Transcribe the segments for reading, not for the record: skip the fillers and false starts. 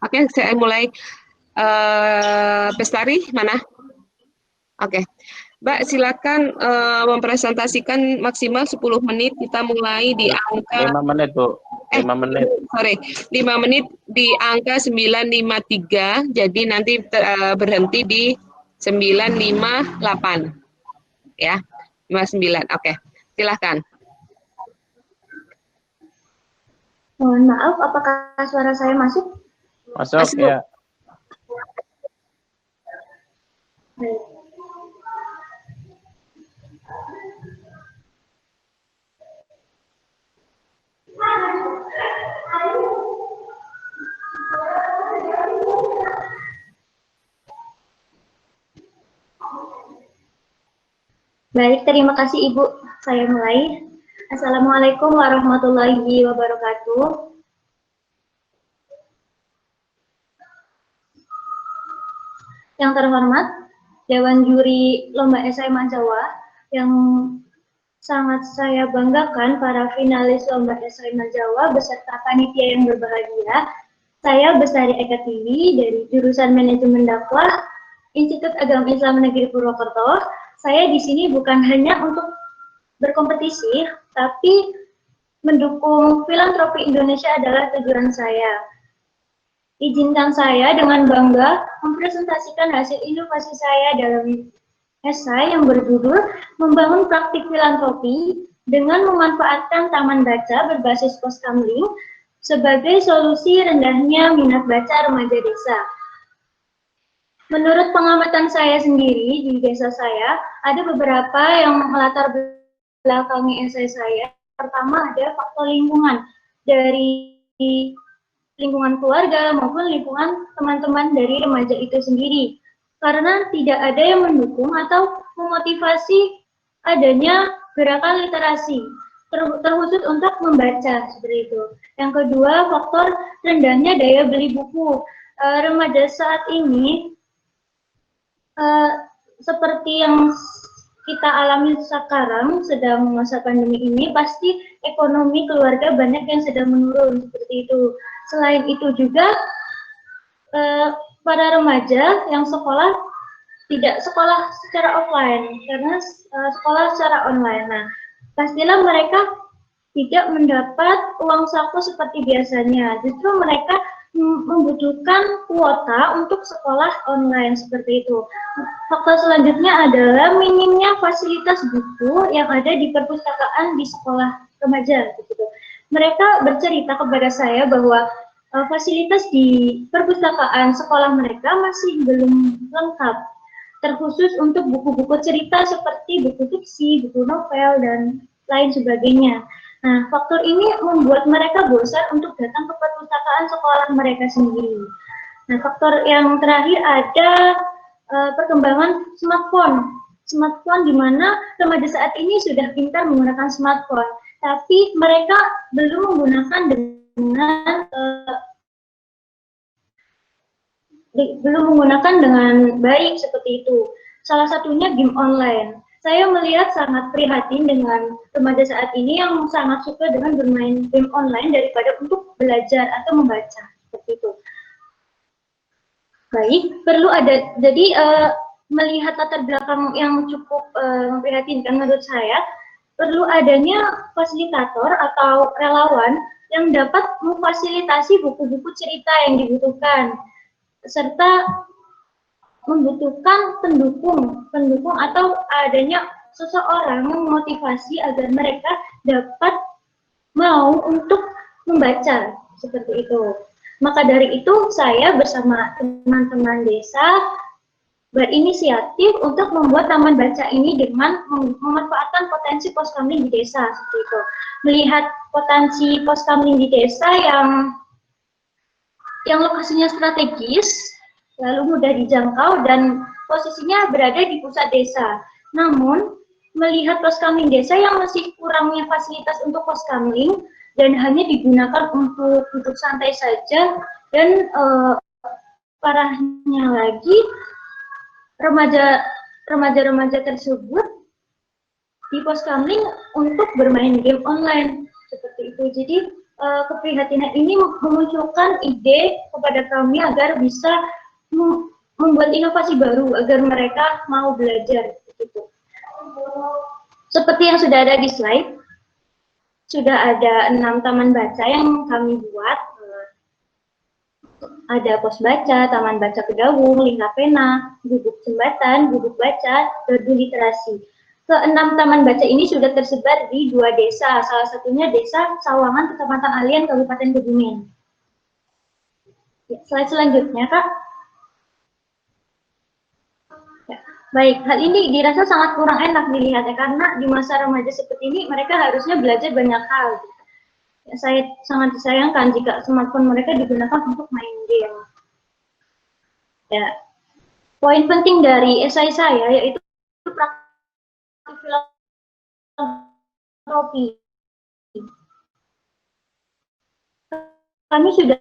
Oke, saya mulai. Bestari, mana? Oke. Mbak, silakan mempresentasikan maksimal 10 menit. Kita mulai di angka 5 menit, Bu. 5 menit. Sorry, 5 menit di angka 953. Jadi nanti berhenti di 958. Ya, 59. Oke, silakan. Mohon maaf, apakah suara saya masuk? Masuk. Ya. Baik. Baik, terima kasih Ibu. Saya mulai. Assalamualaikum warahmatullahi wabarakatuh. Yang terhormat, Dewan Juri Lomba SMA Jawa, yang sangat saya banggakan para finalis Lomba SMA Jawa beserta panitia yang berbahagia. Saya Bestari Eka Tiwi dari jurusan Manajemen Dakwah Institut Agama Islam Negeri Purwokerto. Saya di sini bukan hanya untuk berkompetisi, tapi mendukung filantropi Indonesia adalah tujuan saya. Izinkan saya dengan bangga mempresentasikan hasil inovasi saya dalam esai yang berjudul Membangun Praktik Filantropi dengan memanfaatkan taman baca berbasis poskamling sebagai solusi rendahnya minat baca remaja desa. Menurut pengamatan saya sendiri di desa saya, ada beberapa yang melatar belakangi esai saya. Pertama ada faktor lingkungan, dari lingkungan keluarga maupun lingkungan teman-teman dari remaja itu sendiri. Karena tidak ada yang mendukung atau memotivasi adanya gerakan literasi, terkhusus untuk membaca, seperti itu. Yang kedua, faktor rendahnya daya beli buku. Remaja saat ini, seperti yang kita alami sekarang, sedang masa pandemi ini, pasti ekonomi keluarga banyak yang sedang menurun, seperti itu. Selain itu juga, para remaja yang sekolah tidak sekolah secara offline, karena sekolah secara online. Nah, pastilah mereka tidak mendapat uang saku seperti biasanya. Justru mereka membutuhkan kuota untuk sekolah online, seperti itu. Faktor selanjutnya adalah minimnya fasilitas buku yang ada di perpustakaan di sekolah remaja. Gitu. Mereka bercerita kepada saya bahwa fasilitas di perpustakaan sekolah mereka masih belum lengkap, terkhusus untuk buku-buku cerita seperti buku fiksi, buku novel, dan lain sebagainya. Nah, faktor ini membuat mereka bosan untuk datang ke perpustakaan sekolah mereka sendiri. Nah, faktor yang terakhir ada perkembangan smartphone. Smartphone di mana remaja saat ini sudah pintar menggunakan smartphone, tapi mereka belum menggunakan dengan baik, seperti itu. Salah satunya game online. Saya melihat sangat prihatin dengan remaja saat ini yang sangat suka dengan bermain game online daripada untuk belajar atau membaca, seperti itu. Baik, perlu ada, jadi melihat latar belakang yang cukup memprihatinkan menurut saya, perlu adanya fasilitator atau relawan yang dapat memfasilitasi buku-buku cerita yang dibutuhkan, serta membutuhkan pendukung atau adanya seseorang memotivasi agar mereka dapat mau untuk membaca, seperti itu. Maka dari itu saya bersama teman-teman desa berinisiatif untuk membuat taman baca ini dengan memanfaatkan potensi poskamling di desa, seperti itu. Melihat potensi poskamling di desa yang lokasinya strategis, lalu mudah dijangkau dan posisinya berada di pusat desa. Namun, melihat poskamling desa yang masih kurangnya fasilitas untuk poskamling dan hanya digunakan untuk santai saja, dan parahnya lagi remaja-remaja tersebut di poskamling untuk bermain game online, seperti itu. Jadi keprihatinan ini memunculkan ide kepada kami agar bisa membuat inovasi baru agar mereka mau belajar. Gitu. Seperti yang sudah ada di slide, sudah ada 6 taman baca yang kami buat. Ada pos baca, taman baca Kedawung, Lingkar Pena, gubuk jembatan, gubuk baca, gardu literasi. Ke-6 taman baca ini sudah tersebar di 2 desa, salah satunya Desa Sawangan, Kecamatan Alian, Kabupaten Kebumen. Ya, slide selanjutnya, Kak. Ya, baik, hal ini dirasa sangat kurang enak dilihatnya karena di masa remaja seperti ini mereka harusnya belajar banyak hal. Ya, saya sangat disayangkan jika smartphone mereka digunakan untuk main game. Ya, poin penting dari esai saya yaitu praktik filantropi. Kami sudah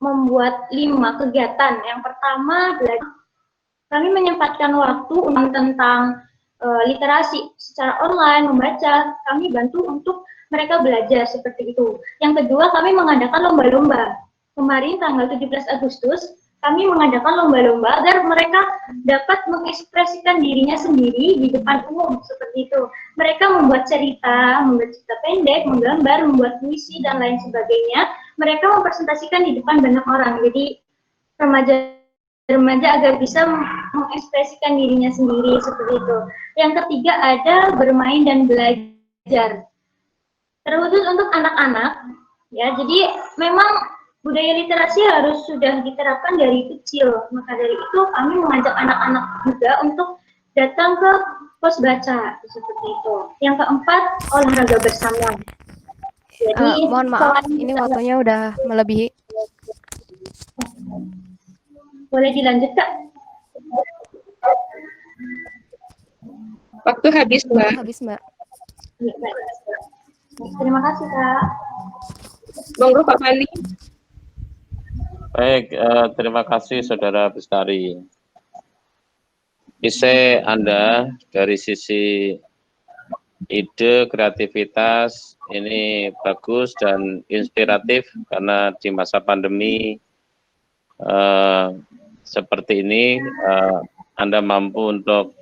membuat 5 kegiatan. Yang pertama, kami menyempatkan waktu tentang literasi secara online, membaca. Kami bantu untuk mereka belajar seperti itu. Yang kedua, kami mengadakan lomba-lomba. Kemarin tanggal 17 Agustus, kami mengadakan lomba-lomba agar mereka dapat mengekspresikan dirinya sendiri di depan umum seperti itu. Mereka membuat cerita pendek, menggambar, membuat puisi dan lain sebagainya. Mereka mempresentasikan di depan banyak orang. Jadi remaja agar bisa mengekspresikan dirinya sendiri seperti itu. Yang ketiga ada bermain dan belajar. Terkhusus untuk anak-anak, ya. Jadi memang budaya literasi harus sudah diterapkan dari kecil. Maka dari itu kami mengajak anak-anak juga untuk datang ke pos baca seperti itu. Yang keempat, olahraga bersama. Jadi mohon maaf, ini waktunya udah melebihi. Boleh dilanjut, Kak? Waktu habis, Mbak. Habis, Mbak. Ya, baik. Terima kasih, Kak. Monggo Pak Fani. Baik, terima kasih Saudara Bestari. Isi Anda dari sisi ide, kreativitas ini bagus dan inspiratif karena di masa pandemi seperti ini Anda mampu untuk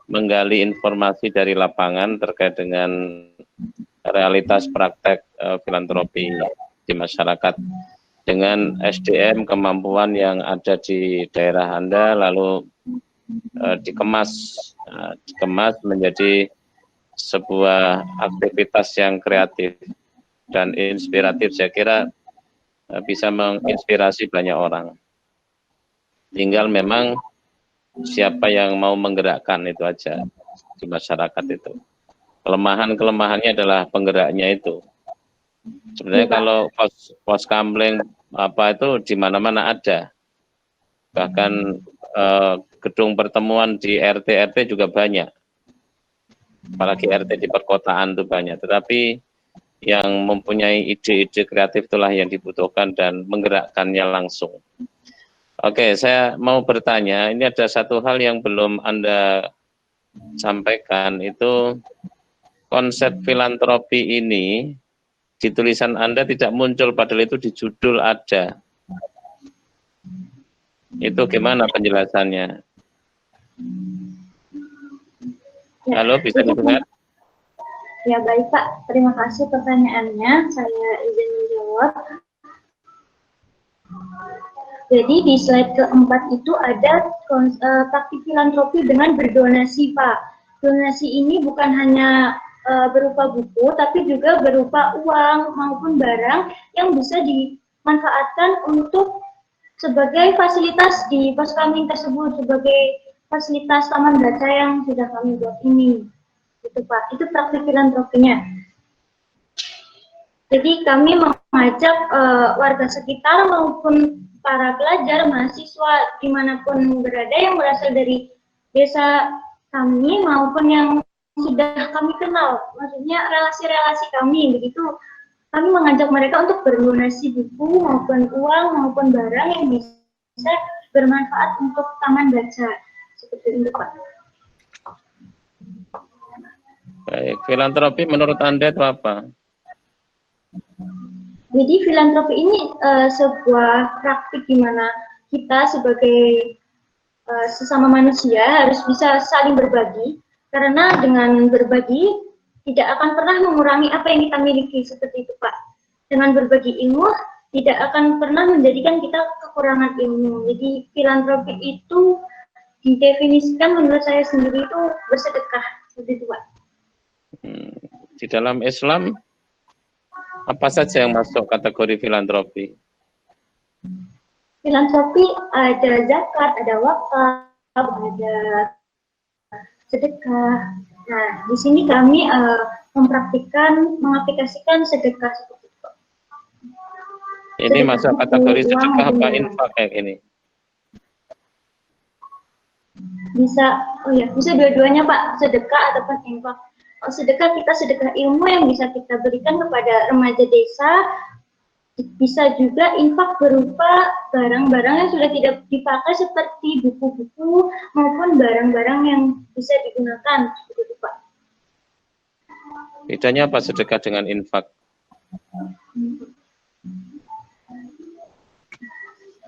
menggali informasi dari lapangan terkait dengan realitas praktek filantropi di masyarakat dengan SDM kemampuan yang ada di daerah Anda lalu dikemas menjadi sebuah aktivitas yang kreatif dan inspiratif. Saya kira bisa menginspirasi banyak orang. Tinggal memang siapa yang mau menggerakkan itu aja di masyarakat itu. Kelemahannya adalah penggeraknya itu. Sebenarnya kalau pos kampleng apa itu di mana-mana ada. Bahkan gedung pertemuan di RT juga banyak. Apalagi RT di perkotaan itu banyak. Tetapi yang mempunyai ide-ide kreatif itulah yang dibutuhkan dan menggerakkannya langsung. Oke, saya mau bertanya, ini ada satu hal yang belum Anda sampaikan, itu konsep filantropi ini di tulisan Anda tidak muncul, padahal itu di judul ada. Itu gimana penjelasannya? Halo, bisa didengar? Ya baik Pak, terima kasih pertanyaannya. Saya izin menjawab. Jadi di slide keempat itu ada praktik filantropi dengan berdonasi Pak. Donasi ini bukan hanya berupa buku, tapi juga berupa uang maupun barang yang bisa dimanfaatkan untuk sebagai fasilitas di pos kami tersebut, sebagai fasilitas taman baca yang sudah kami buat ini. Itu Pak, itu praktik filantropinya. Jadi kami mengajak warga sekitar maupun para pelajar, mahasiswa dimanapun berada yang berasal dari desa kami maupun yang sudah kami kenal, maksudnya relasi-relasi kami, begitu. Kami mengajak mereka untuk berdonasi buku maupun uang maupun barang yang bisa bermanfaat untuk taman baca. Seperti itu Pak. Baik, filantropi menurut Anda itu apa? Jadi filantropi ini sebuah praktik di mana kita sebagai sesama manusia harus bisa saling berbagi, karena dengan berbagi tidak akan pernah mengurangi apa yang kita miliki, seperti itu Pak. Dengan berbagi ilmu tidak akan pernah menjadikan kita kekurangan ilmu. Jadi filantropi itu didefinisikan menurut saya sendiri itu bersedekah, seperti itu Pak. Di dalam Islam, apa saja yang masuk kategori filantropi? Filantropi ada zakat, ada wakaf, ada sedekah. Nah, di sini kami mengaplikasikan sedekah seperti itu. Ini masuk kategori sedekah apa infak kayak ini? Bisa dua-duanya Pak, sedekah ataupun infak. Sedekah kita sedekah ilmu yang bisa kita berikan kepada remaja desa, bisa juga infak berupa barang-barang yang sudah tidak dipakai seperti buku-buku maupun barang-barang yang bisa digunakan, seperti itu Pak. Bedanya apa sedekah dengan infak?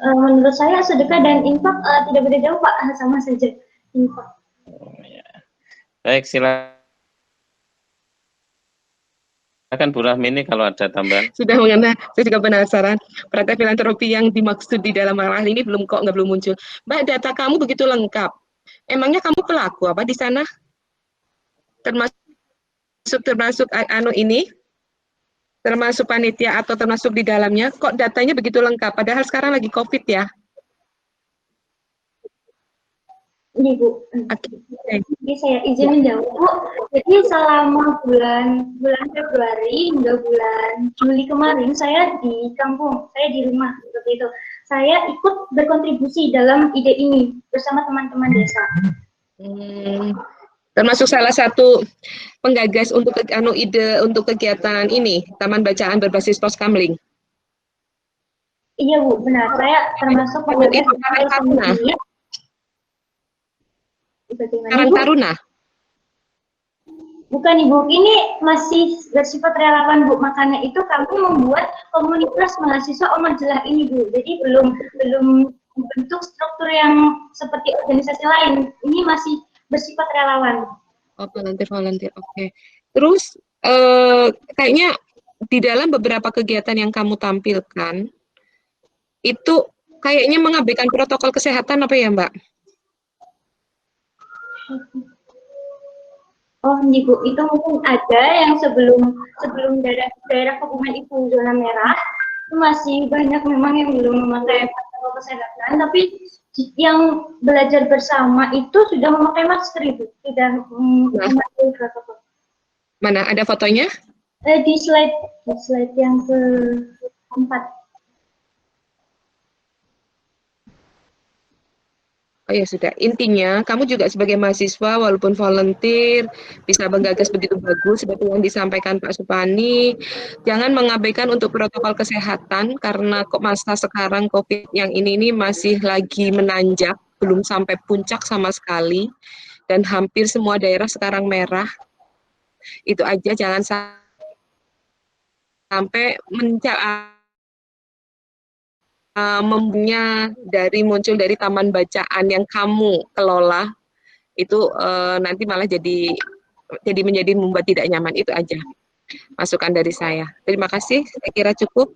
Menurut saya sedekah dan infak tidak beda jauh Pak, sama saja infak. Oh, ya. Baik, silakan Bu Rahmi ini kalau ada tambahan. Sudah mengenal, saya juga penasaran. Praktek filantropi yang dimaksud di dalam arah ini belum muncul. Mbak, data kamu begitu lengkap. Emangnya kamu pelaku apa di sana? Termasuk ini? Termasuk panitia atau termasuk di dalamnya? Kok datanya begitu lengkap? Padahal sekarang lagi COVID ya. Ini Bu, jadi saya izin menjawab Bu. Jadi selama bulan Februari hingga bulan Juli kemarin saya di kampung, saya di rumah seperti itu. Saya ikut berkontribusi dalam ide ini bersama teman-teman desa. Termasuk salah satu penggagas untuk ide untuk kegiatan ini, Taman Bacaan Berbasis Pos Kamling. Iya Bu, benar. Saya termasuk penggagas ini. Karang Taruna? Bukan Ibu, ini masih bersifat relawan Bu, makanya itu kami membuat komunitas mahasiswa Omajelah ini Bu. Jadi belum bentuk struktur yang seperti organisasi lain. Ini masih bersifat relawan. Oh, volunteer, oke. Terus kayaknya di dalam beberapa kegiatan yang kamu tampilkan itu kayaknya mengabaikan protokol kesehatan apa ya Mbak? Oh, nih Bu, itu mungkin ada yang sebelum daerah Kebumen itu zona merah, itu masih banyak memang yang belum memakai protokol kesehatan, tapi yang belajar bersama itu sudah memakai masker itu, sudah memakai protokol. Mana ada fotonya? Di slide yang keempat. Oh ya sudah, intinya kamu juga sebagai mahasiswa walaupun volunteer bisa menggagas begitu bagus seperti yang disampaikan Pak Supani, jangan mengabaikan untuk protokol kesehatan karena kok masa sekarang COVID yang ini masih lagi menanjak, belum sampai puncak sama sekali dan hampir semua daerah sekarang merah. Itu aja, jangan sampai muncul dari taman bacaan yang kamu kelola itu nanti malah jadi membuat tidak nyaman. Itu aja masukan dari saya. Terima kasih, saya kira cukup.